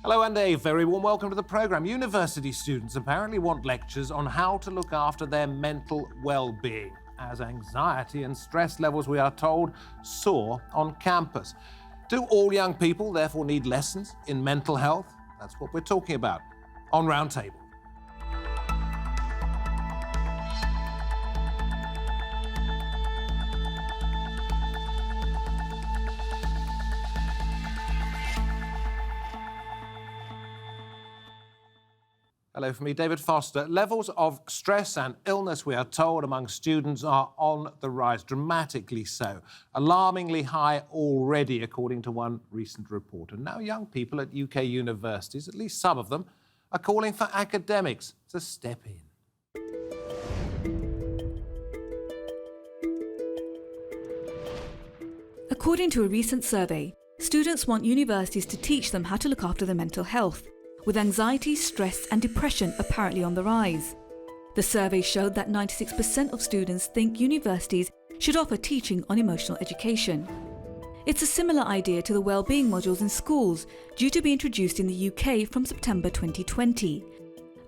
Hello and a very warm welcome to the programme. University students apparently want lectures on how to look after their mental well-being, as anxiety and stress levels, we are told, soar on campus. Do all young people therefore need lessons in mental health? That's what we're talking about on Roundtable. Hello from me, David Foster. Levels of stress and illness, we are told, among students are on the rise, dramatically so. Alarmingly high already, according to one recent report. And now young people at UK universities, at least some of them, are calling for academics to step in. According to a recent survey, students want universities to teach them how to look after their mental health, with anxiety, stress and depression apparently on the rise. The survey showed that 96% of students think universities should offer teaching on emotional education. It's a similar idea to the Wellbeing modules in schools, due to be introduced in the UK from September 2020.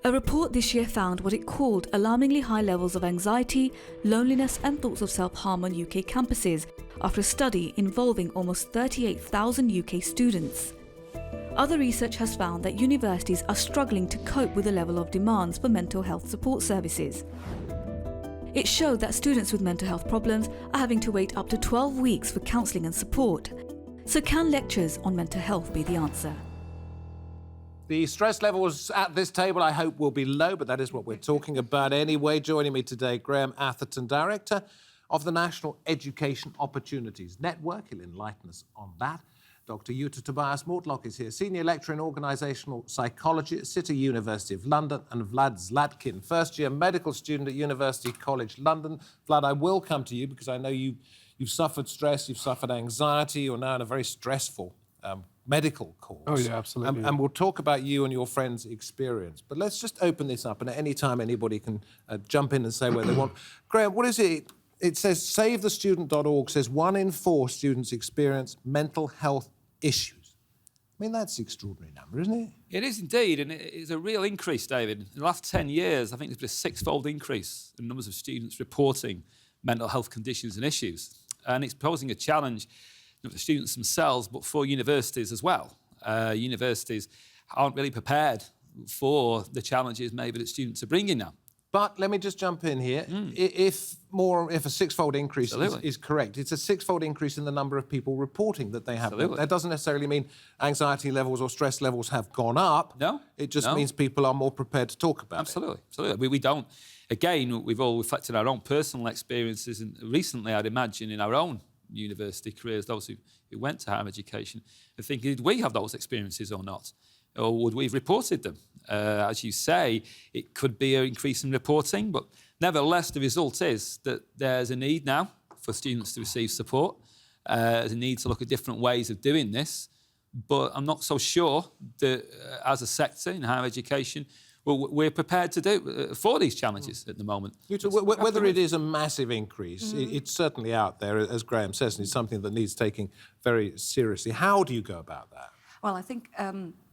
A report this year found what it called alarmingly high levels of anxiety, loneliness and thoughts of self-harm on UK campuses after a study involving almost 38,000 UK students. Other research has found that universities are struggling to cope with the level of demands for mental health support services. It showed that students with mental health problems are having to wait up to 12 weeks for counselling and support. So can lectures on mental health be the answer? The stress levels at this table, I hope, will be low, but that is what we're talking about anyway. Joining me today, Graham Atherton, Director of the National Education Opportunities Network. He'll enlighten us on that. Dr. Jutta Tobias Mortlock is here, Senior Lecturer in Organisational Psychology at City University of London, and Vlad Zlatkin, first-year medical student at University College London. Vlad, I will come to you because I know you've suffered stress, you've suffered anxiety, you're now in a very stressful medical course. Oh, yeah, absolutely. And we'll talk about you and your friend's experience. But let's just open this up, and at any time anybody can jump in and say where they want. Graham, what is it? It says, SaveTheStudent.org says 1 in 4 students experience mental health issues. I mean, that's an extraordinary number, isn't it? It is indeed, and it's a real increase, David. In the last 10 years, I think there's been a 6-fold increase in numbers of students reporting mental health conditions and issues. And it's posing a challenge not for students themselves, but for universities as well. Universities aren't really prepared for the challenges maybe that students are bringing now. But let me just jump in here. If a 6-fold increase is correct, it's a 6-fold increase in the number of people reporting that they have. Absolutely. That doesn't necessarily mean anxiety levels or stress levels have gone up. No. It just means people are more prepared to talk about it. Absolutely. We don't. Again, we've all reflected our own personal experiences, and recently, I'd imagine, in our own university careers, those who went to higher education, and thinking, did we have those experiences or not? Or would we have reported them? As you say, it could be an increase in reporting, but nevertheless, the result is that there's a need now for students to receive support. There's a need to look at different ways of doing this, but I'm not so sure that as a sector in higher education, we're prepared to do for these challenges at the moment. Whether it is a massive increase, it's certainly out there, as Graham says, and it's something that needs taking very seriously. How do you go about that? Well, I think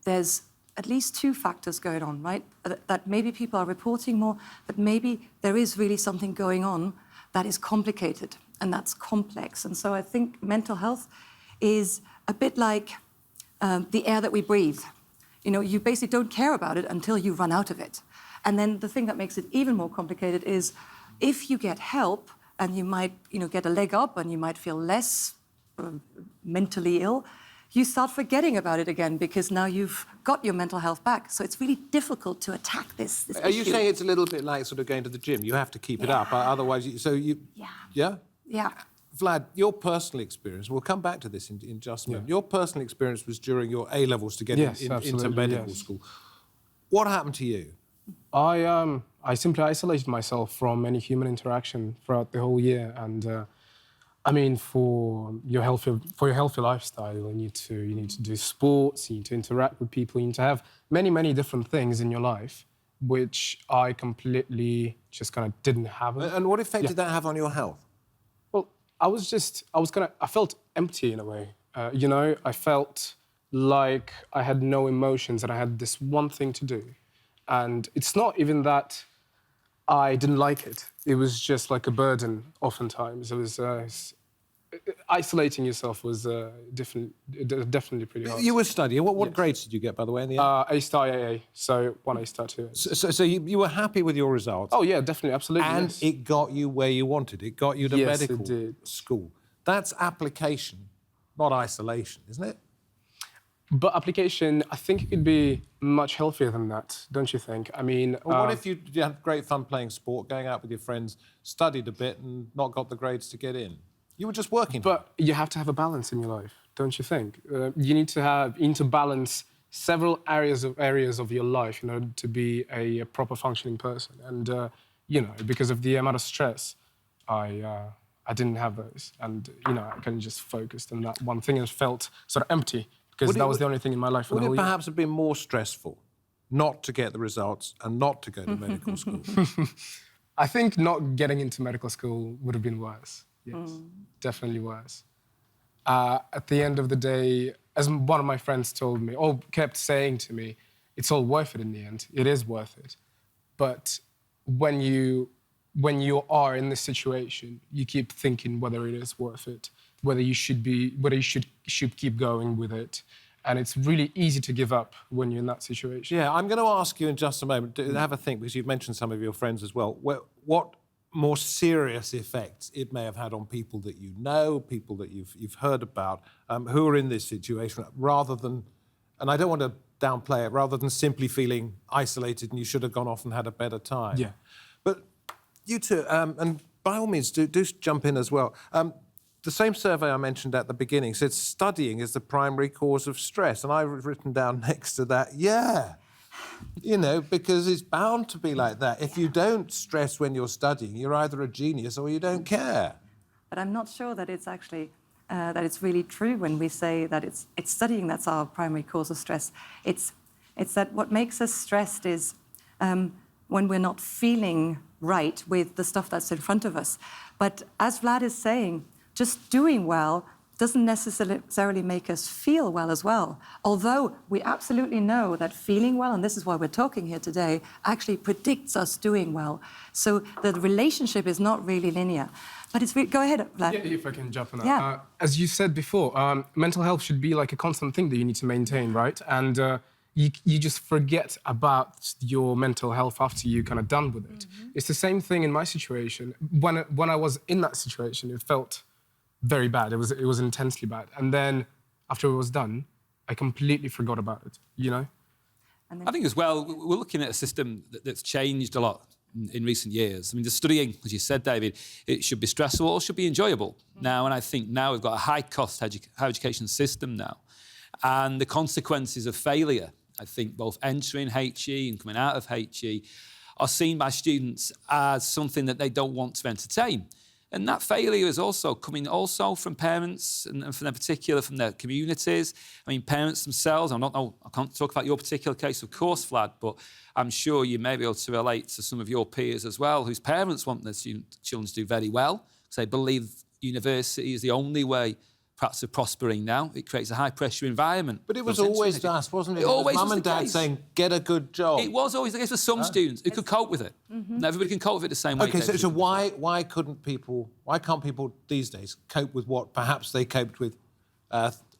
there's at least 2 factors going on, right? That maybe people are reporting more, but maybe there is really something going on that is complicated and that's complex. And so I think mental health is a bit like the air that we breathe. You know, you basically don't care about it until you run out of it. And then the thing that makes it even more complicated is if you get help and you might, get a leg up and you might feel less mentally ill, you start forgetting about it again because now you've got your mental health back. So it's really difficult to attack this issue. Are you saying it's a little bit like sort of going to the gym? You have to keep it up, otherwise Yeah? Yeah. Vlad, your personal experience, we'll come back to this in just a minute. Your personal experience was during your A-levels to get into medical school. What happened to you? I simply isolated myself from any human interaction throughout the whole year, and I mean, for your healthy lifestyle, you need to do sports, you need to interact with people, you need to have many different things in your life, which I completely just kind of didn't have. And what effect did that have on your health? Well, I felt empty in a way. I felt like I had no emotions and I had this one thing to do. And it's not even that I didn't like it. It was just like a burden oftentimes. It was isolating yourself was definitely pretty hard. You were studying. What grades did you get, by the way, in the end? A star AA, so 1 A star 2 A. So you were happy with your results? Oh yeah, definitely, absolutely. And yes. it got you where you wanted. It got you to Yes, medical it did. school. That's application, not isolation, isn't it? But application, I think it could be much healthier than that, don't you think? I mean, Well, what if you had great fun playing sport, going out with your friends, studied a bit and not got the grades to get in? You were just working. But you have to have a balance in your life, don't you think? You need to balance several areas of your life in order to be a proper functioning person. And you know, because of the amount of stress, I didn't have those, and you know, I kind of just focused on that one thing and felt sort of empty because that was the only thing in my life for the Would whole it year. perhaps have been more stressful not to get the results and not to go to medical school? I think not getting into medical school would have been worse. Yes, definitely worse. At the end of the day, as one of my friends told me, or kept saying to me, it's all worth it in the end. It is worth it. But when you are in this situation, you keep thinking whether it is worth it, whether you should keep going with it. And it's really easy to give up when you're in that situation. Yeah, I'm going to ask you in just a moment to have a think, because you've mentioned some of your friends as well. What more serious effects it may have had on people that you know, people that you've heard about, who are in this situation, rather than, and I don't want to downplay it, rather than simply feeling isolated and you should have gone off and had a better time. Yeah. But you two, and by all means, do jump in as well. The same survey I mentioned at the beginning said studying is the primary cause of stress. And I've written down next to that, yeah. You know, because it's bound to be like that. If you don't stress when you're studying, you're either a genius or you don't care. But I'm not sure that it's actually, that it's really true when we say that it's studying that's our primary cause of stress. It's that what makes us stressed is when we're not feeling right with the stuff that's in front of us. But as Vlad is saying, just doing well doesn't necessarily make us feel well as well. Although we absolutely know that feeling well, and this is why we're talking here today, actually predicts us doing well. So the relationship is not really linear. But it's go ahead, Vlad. Yeah, if I can jump on that. Yeah. As you said before, mental health should be like a constant thing that you need to maintain, right? And you just forget about your mental health after you're kind of done with it. Mm-hmm. It's the same thing in my situation. When I was in that situation, it felt very bad. It was intensely bad. And then after it was done, I completely forgot about it, you know? I think as well, we're looking at a system that's changed a lot in recent years. I mean, the studying, as you said, David, it should be stressful or should be enjoyable now. And I think now we've got a high-cost higher education system now. And the consequences of failure, I think both entering HE and coming out of HE are seen by students as something that they don't want to entertain. And that failure is also coming from parents and from their communities. I mean, parents themselves, I can't talk about your particular case, of course, Vlad, but I'm sure you may be able to relate to some of your peers as well, whose parents want their children to do very well, because they believe university is the only way perhaps of prospering now. It creates a high-pressure environment. But it was always us, wasn't it? It always was was mum and the dad case. saying, get a good job. It was always the case for some students who could cope with it. Not everybody can cope with it the same way. OK, David so did. why can't people these days cope with what perhaps they coped with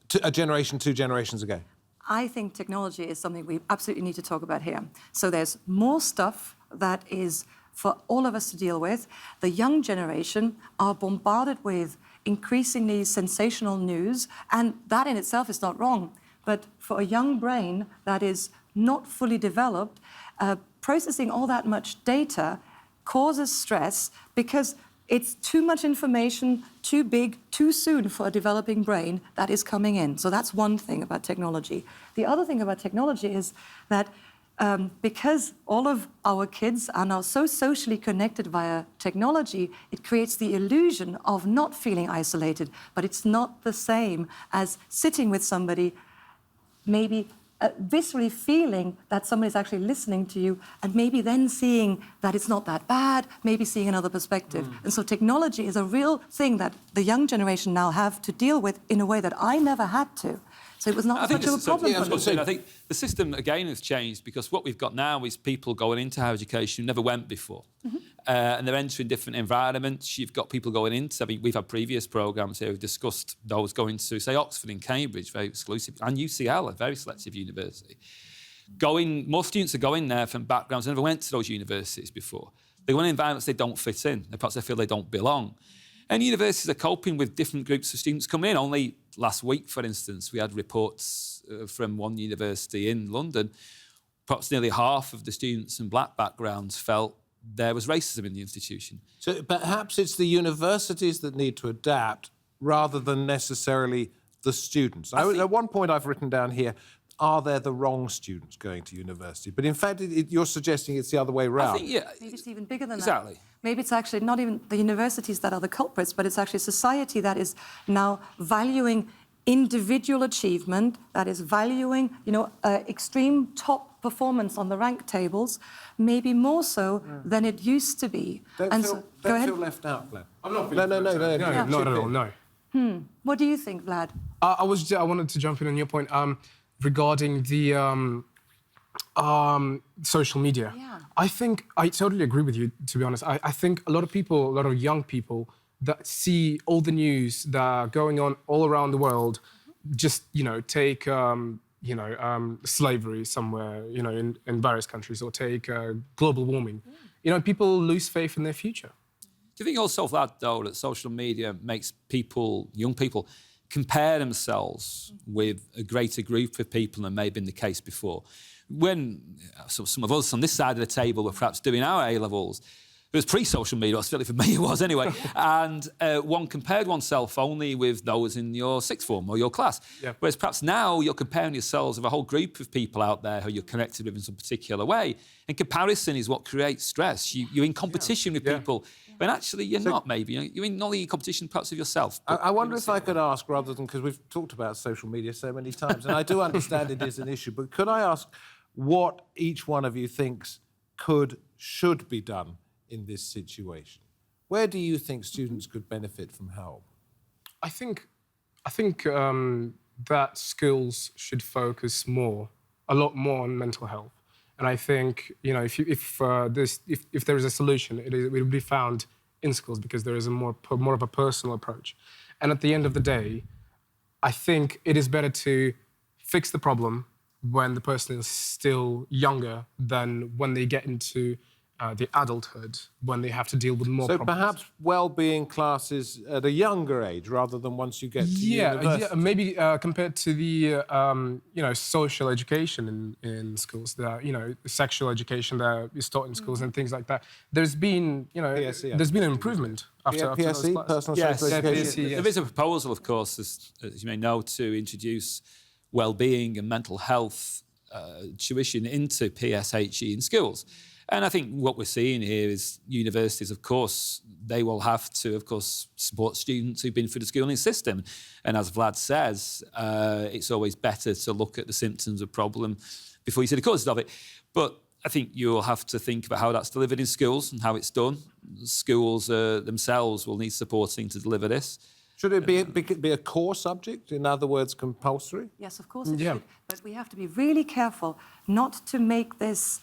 two generations ago? I think technology is something we absolutely need to talk about here. So there's more stuff that is for all of us to deal with. The young generation are bombarded with increasingly sensational news, and that in itself is not wrong. But for a young brain that is not fully developed, processing all that much data causes stress because it's too much information, too big, too soon for a developing brain that is coming in. So that's one thing about technology. The other thing about technology is that because all of our kids are now so socially connected via technology, it creates the illusion of not feeling isolated. But it's not the same as sitting with somebody, maybe viscerally feeling that somebody's actually listening to you, and maybe then seeing that it's not that bad, maybe seeing another perspective. And so technology is a real thing that the young generation now have to deal with in a way that I never had to. So it was not much of a problem for them. I think the system, again, has changed because what we've got now is people going into higher education who never went before. And they're entering different environments. You've got people going into, I mean, we've had previous programmes here who've discussed those going to, say, Oxford and Cambridge, very exclusive, and UCL, a very selective university. More students are going there from backgrounds who never went to those universities before. They go in environments they don't fit in. Perhaps they feel they don't belong. And universities are coping with different groups of students coming in. Only last week, for instance, we had reports from one university in London. Perhaps nearly half of the students from black backgrounds felt there was racism in the institution. So perhaps it's the universities that need to adapt rather than necessarily the students. At one point I've written down here, are there the wrong students going to university? But in fact, you're suggesting it's the other way around. I think, yeah. Maybe it's even bigger than Exactly. that. Maybe it's actually not even the universities that are the culprits, but it's actually society that is now valuing individual achievement, that is valuing, extreme top performance on the rank tables, maybe more so than it used to be. Don't feel left out, Vlad. I'm not No, not at all, no. What do you think, Vlad? I wanted to jump in on your point regarding the social media. Yeah. I think I totally agree with you, to be honest. I think a lot of young people that see all the news that are going on all around the world, just, take, slavery somewhere, in various countries, or take global warming. People lose faith in their future. Do you think also, Vlad, though, that social media makes young people, compare themselves with a greater group of people than may have been the case before? When some of us on this side of the table were perhaps doing our A-levels, it was pre-social media, or certainly for me it was anyway, and one compared oneself only with those in your sixth form or your class. Yeah. Whereas perhaps now you're comparing yourselves with a whole group of people out there who you're connected with in some particular way. And comparison is what creates stress. You're in competition with people, when actually you're not, maybe. You're not only in competition perhaps with yourself. I wonder if I could ask, rather than, because we've talked about social media so many times, and I do understand it is an issue, but could I ask what each one of you thinks should be done in this situation? Where do you think students could benefit from help? I think that schools should focus a lot more on mental health. And I think, if there is a solution, it will be found in schools, because there is a more of a personal approach. And at the end of the day, I think it is better to fix the problem when the person is still younger than when they get into the adulthood, when they have to deal with more problems. So perhaps well-being classes at a younger age rather than once you get to university? Yeah, maybe compared to the, social education in schools, the sexual education that is taught in schools and things like that. There's been, PSE, there's been an improvement after those PSE, classes. personal sexual education. PSE, yes. There is a proposal, of course, as you may know, to introduce well-being and mental health tuition into PSHE in schools. And I think what we're seeing here is universities, of course, they will have to, of course, support students who've been through the schooling system. And as Vlad says, it's always better to look at the symptoms of a problem before you see the causes of it. But I think you'll have to think about how that's delivered in schools and how it's done. Schools themselves will need supporting to deliver this. Should it be a core subject? In other words, compulsory? Yes, of course it should. But we have to be really careful not to make this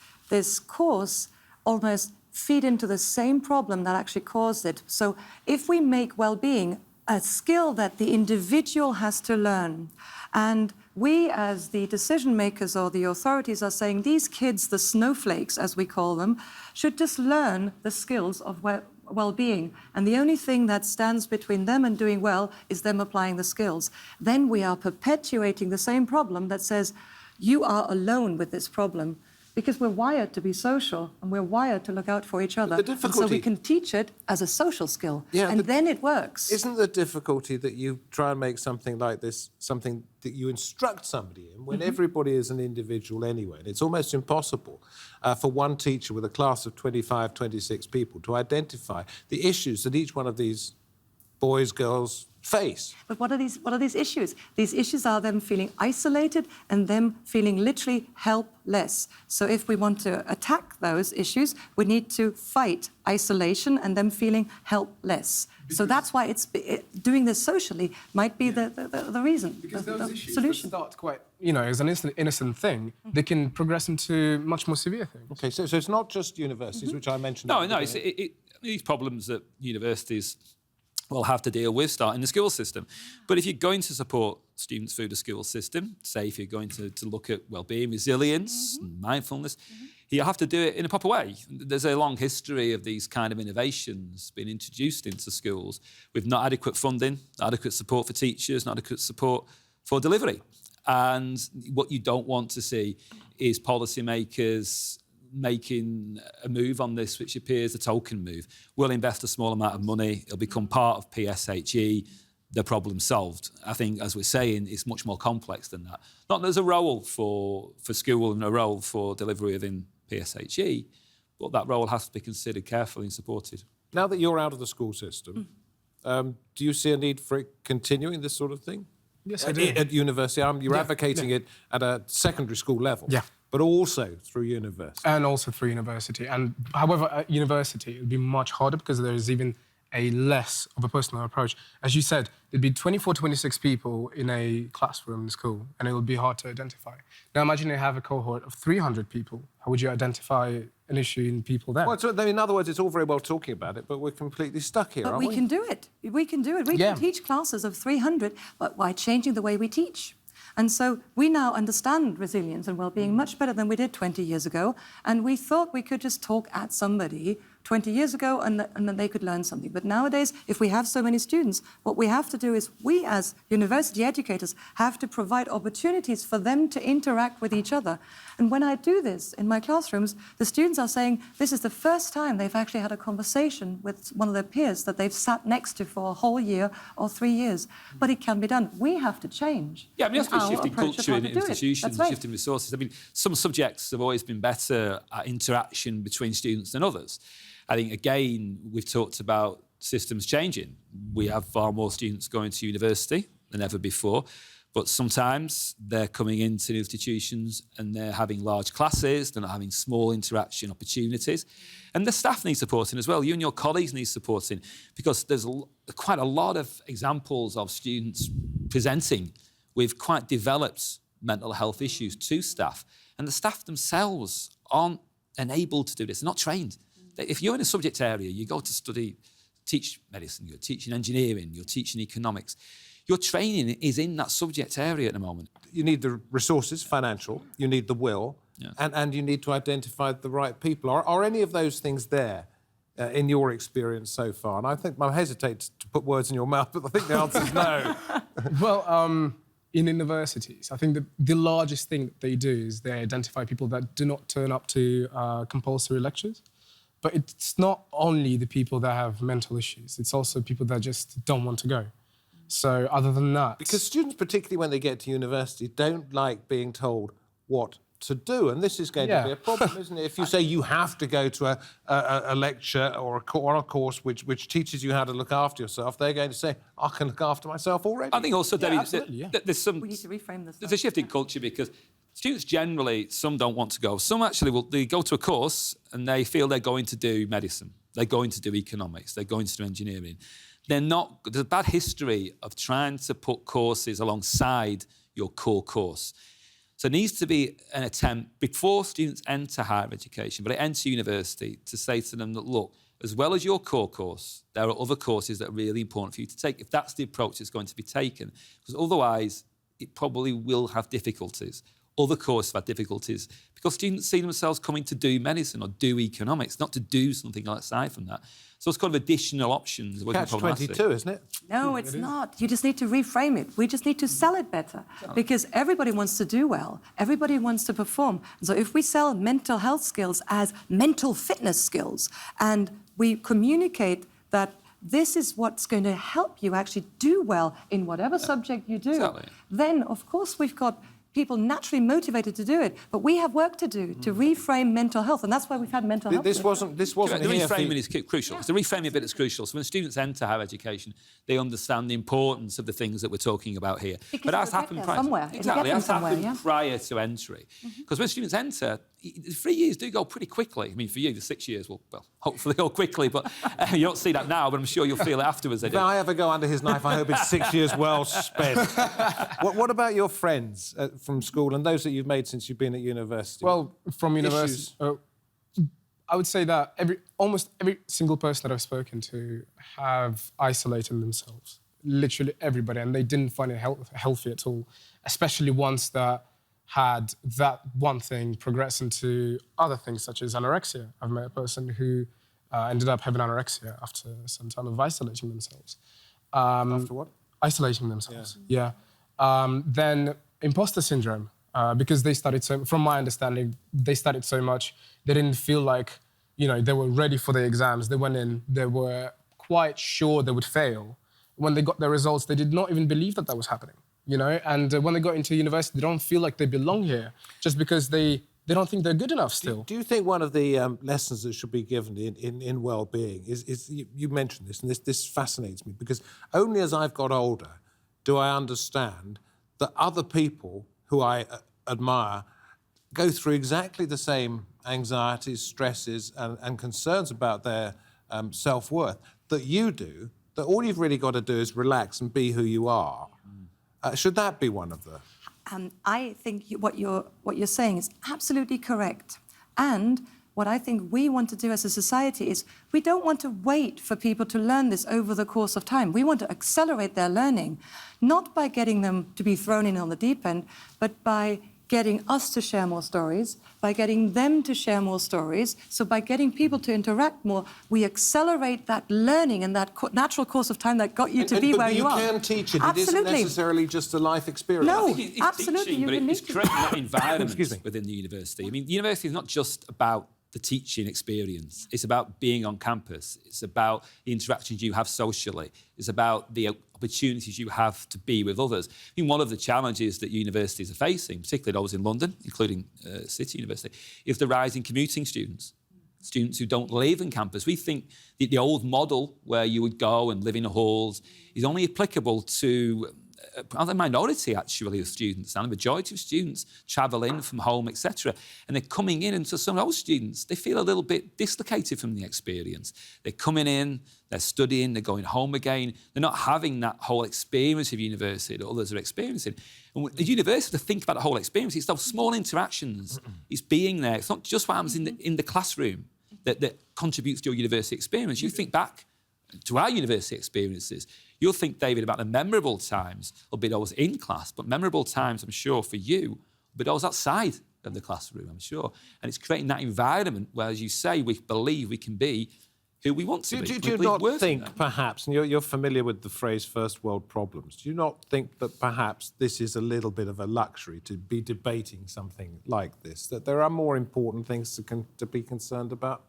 course almost feed into the same problem that actually caused it. So if we make well-being a skill that the individual has to learn, and we as the decision makers or the authorities are saying these kids, the snowflakes as we call them, should just learn the skills of well-being, and the only thing that stands between them and doing well is them applying the skills, then we are perpetuating the same problem that says you are alone with this problem. Because we're wired to be social and we're wired to look out for each other. And so we can teach it as a social skill, and then it works. Isn't the difficulty that you try and make something like this something that you instruct somebody in when everybody is an individual anyway? And it's almost impossible for one teacher with a class of 25, 26 people to identify the issues that each one of these boys, girls, face. But what are these issues? These issues are them feeling isolated and them feeling literally helpless. So if we want to attack those issues, we need to fight isolation and them feeling helpless. So that's why doing this socially might be the reason, Because the those issues solution. that start quite, as an innocent thing, they can progress into much more severe things. Okay, so it's not just universities, which I mentioned. No, at the no, beginning. these problems that universities will have to deal with start in the school system. But if you're going to support students through the school system, say if you're going to look at wellbeing, resilience, and mindfulness, you have to do it in a proper way. There's a long history of these kind of innovations being introduced into schools with not adequate funding, not adequate support for teachers, not adequate support for delivery. And what you don't want to see is policymakers making a move on this, which appears a token move. We'll invest a small amount of money, it'll become part of PSHE, the problem solved. I think, as we're saying, it's much more complex than that. Not that there's a role for school and a role for delivery within PSHE, but that role has to be considered carefully and supported. Now that you're out of the school system, do you see a need for it continuing this sort of thing? Yes, I do. At university, you're advocating it at a secondary school level. Yeah. But also through university. And also through university. And however, at university, it would be much harder because there is even a less of a personal approach. As you said, there'd be 24, 26 people in a classroom in school, and it would be hard to identify. Now imagine you have a cohort of 300 people. How would you identify an issue in people there? Well, so, in other words, it's all very well talking about it, but we're completely stuck here, But aren't we? we can do it. We can do it. We can teach classes of 300, but by changing the way we teach. And so we now understand resilience and well-being much better than we did 20 years ago. And we thought we could just talk at somebody 20 years ago and then they could learn something. But nowadays, if we have so many students, what we have to do is we as university educators have to provide opportunities for them to interact with each other. And when I do this in my classrooms, the students are saying this is the first time they've actually had a conversation with one of their peers that they've sat next to for a whole year or 3 years. But it can be done. We have to change. Yeah, I mean, that's shifting culture in institutions, right. shifting resources. I mean, some subjects have always been better at interaction between students than others. I think, again, we've talked about systems changing. We have far more students going to university than ever before, but sometimes they're coming into institutions and they're having large classes, they're not having small interaction opportunities. And the staff need supporting as well. You and your colleagues need supporting because there's quite a lot of examples of students presenting with quite developed mental health issues to staff. And the staff themselves aren't enabled to do this, they're not trained. If you're in a subject area, you go to teach medicine, you're teaching engineering, you're teaching economics. Your training is in that subject area at the moment. You need the resources, financial, you need the will, Yes. and you need to identify the right people. Are any of those things there in your experience so far? And I think I hesitate to put words in your mouth, but I think the answer is no. Well, in universities, I think the largest thing that they do is they identify people that do not turn up to compulsory lectures. But it's not only the people that have mental issues, it's also people that just don't want to go. So other than that... Because students, particularly when they get to university, don't like being told what to do. And this is going to be a problem, isn't it? If you say you have to go to a lecture or a course which teaches you how to look after yourself, they're going to say, I can look after myself already. I think also, Debbie, there's some... We need to reframe this. There's a shift in culture because students generally, some don't want to go. Some actually they go to a course and they feel they're going to do medicine. They're going to do economics. They're going to do engineering. There's a bad history of trying to put courses alongside your core course. So it needs to be an attempt before students enter higher education, but they enter university, to say to them that, look, as well as your core course, there are other courses that are really important for you to take, if that's the approach that's going to be taken. Because otherwise, it probably will have difficulties. Other courses have difficulties because students see themselves coming to do medicine or do economics, not to do something aside from that. So it's kind of additional options. Catch-22, isn't it? No, it's not. You just need to reframe it. We just need to sell it better because everybody wants to do well. Everybody wants to perform. So if we sell mental health skills as mental fitness skills and we communicate that this is what's going to help you actually do well in whatever subject you do, then, of course, we've got people naturally motivated to do it. But we have work to do to reframe mental health, and that's why we've had mental health. This wasn't The here. reframing is crucial. It's the reframing bit that's crucial. So when students enter higher education, they understand the importance of the things that we're talking about here. Because but that's it'll get happened there prior. somewhere. Exactly, It'll get that's them somewhere, happened yeah. prior to entry. Because when students enter, the 3 years do go pretty quickly. I mean, for you, the 6 years will, well, hopefully go quickly, but you don't see that now, but I'm sure you'll feel it afterwards. If I ever go under his knife, I hope it's 6 years well spent. What about your friends from school and those that you've made since you've been at university? Well, from university, I would say that almost every single person that I've spoken to have isolated themselves. Literally everybody, and they didn't find it healthy at all, especially ones that had that one thing progress into other things such as anorexia. I've met a person who ended up having anorexia after some time of isolating themselves. After what? Isolating themselves, yeah. Then imposter syndrome, because they studied so, from my understanding, they studied so much, they didn't feel like, they were ready for the exams. They went in, they were quite sure they would fail. When they got their results, they did not even believe that was happening, And when they got into university, they don't feel like they belong here just because they don't think they're good enough still. Do you think one of the lessons that should be given in well-being is you mentioned this, and this fascinates me, because only as I've got older do I understand that other people who I admire go through exactly the same anxieties, stresses, and concerns about their self-worth that you do, that all you've really got to do is relax and be who you are. Should that be one of the... I think what you're saying is absolutely correct. And what I think we want to do as a society is we don't want to wait for people to learn this over the course of time. We want to accelerate their learning, not by getting them to be thrown in on the deep end, but by getting us to share more stories, by getting them to share more stories. So by getting people to interact more, we accelerate that learning and that natural course of time that got you to be where you are. But you can teach it. Absolutely. It isn't necessarily just a life experience. No, I think it's absolutely. teaching, but it's creating that environment Excuse me. within the university. I mean, the university is not just about the teaching experience. It's about being on campus. It's about the interactions you have socially. It's about the opportunities you have to be with others. I mean, one of the challenges that universities are facing, particularly those in London, including City University, is the rise in commuting students who don't live on campus. We think the old model where you would go and live in halls is only applicable to a minority, actually, of students. And the majority of students travel in from home, etc. And they're coming in, and so some of those students, they feel a little bit dislocated from the experience. They're coming in, they're studying, they're going home again. They're not having that whole experience of university that others are experiencing. And the university, to think about the whole experience, it's those small interactions. It's being there. It's not just what happens in the classroom that contributes to your university experience. You think back to our university experiences, you'll think, David, about the memorable times will be those in class, but memorable times, I'm sure, for you, will be those outside of the classroom, I'm sure. And it's creating that environment where, as you say, we believe we can be who we want to be. Do you not think, perhaps, and you're familiar with the phrase first world problems, do you not think that perhaps this is a little bit of a luxury to be debating something like this, that there are more important things to be concerned about?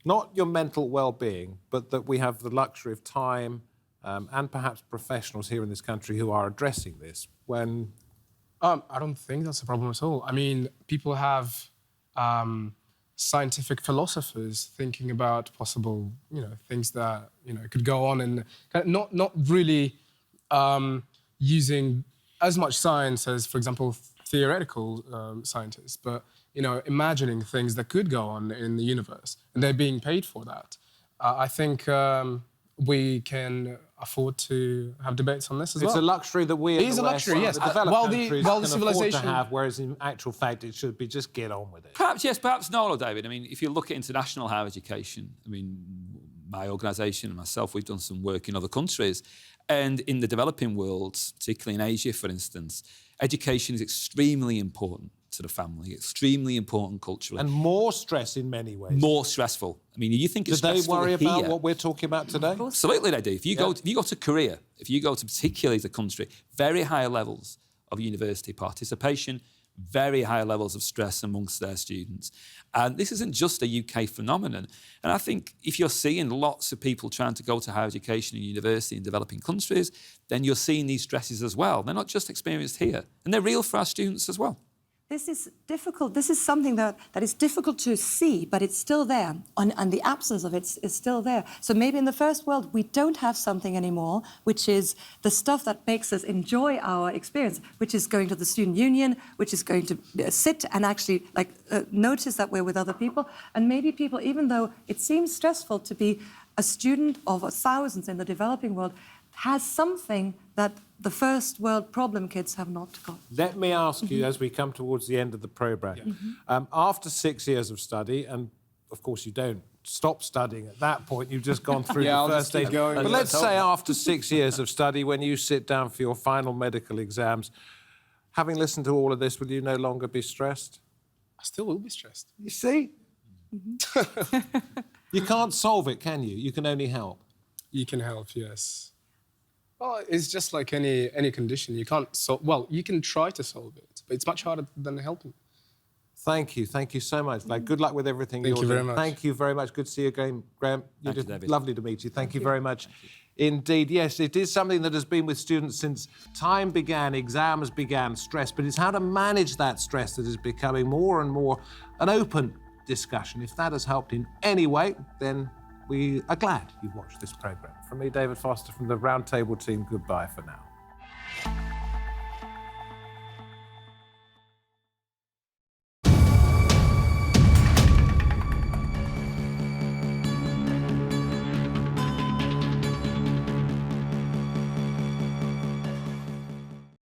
Not your mental well-being, but that we have the luxury of time and perhaps professionals here in this country who are addressing this when... I don't think that's a problem at all. I mean, people have scientific philosophers thinking about possible, things that, could go on, and not really using as much science as, for example, theoretical scientists, but, imagining things that could go on in the universe, and they're being paid for that. I think we can afford to have debates on this as well. It's a luxury that we, it is a luxury, yes. the developed countries the can civilization afford to have, whereas in actual fact it should be just get on with it. Perhaps yes, perhaps no, David. I mean, if you look at international higher education, I mean, my organisation and myself, we've done some work in other countries, and in the developing world, particularly in Asia, for instance, education is extremely important to the family, extremely important culturally. And more stress in many ways. More stressful. I mean, you think it's stressful Do they worry about here. what we're talking about today? Absolutely they do. If you go to Korea, if you go to particularly the country, very high levels of university participation, very high levels of stress amongst their students. And this isn't just a UK phenomenon. And I think if you're seeing lots of people trying to go to higher education and university in developing countries, then you're seeing these stresses as well. They're not just experienced here, and they're real for our students as well. This is difficult. This is something that is difficult to see, but it's still there. And the absence of it is still there. So maybe in the first world, we don't have something anymore, which is the stuff that makes us enjoy our experience, which is going to the student union, which is going to sit and actually notice that we're with other people. And maybe people, even though it seems stressful to be a student of thousands in the developing world, has something that the first world problem kids have not got. Let me ask you, as we come towards the end of the programme, after 6 years of study, and of course you don't stop studying at that point, you've just gone through the first stage. But let's say after 6 years of study, when you sit down for your final medical exams, having listened to all of this, will you no longer be stressed? I still will be stressed. You see? You can't solve it, can you? You can only help. You can help, yes. Well, it's just like any condition. You can't solve. Well, you can try to solve it, but it's much harder than helping. Thank you so much. Like, good luck with everything. Thank you very much. Thank you very much. Good to see you again, Graham. Thank you, David. Lovely to meet you. Thank you very much. Indeed, yes, it is something that has been with students since time began, exams began, stress, but it's how to manage that stress that is becoming more and more an open discussion. If that has helped in any way, then we are glad you've watched this programme. From me, David Foster, from the Roundtable team, goodbye for now.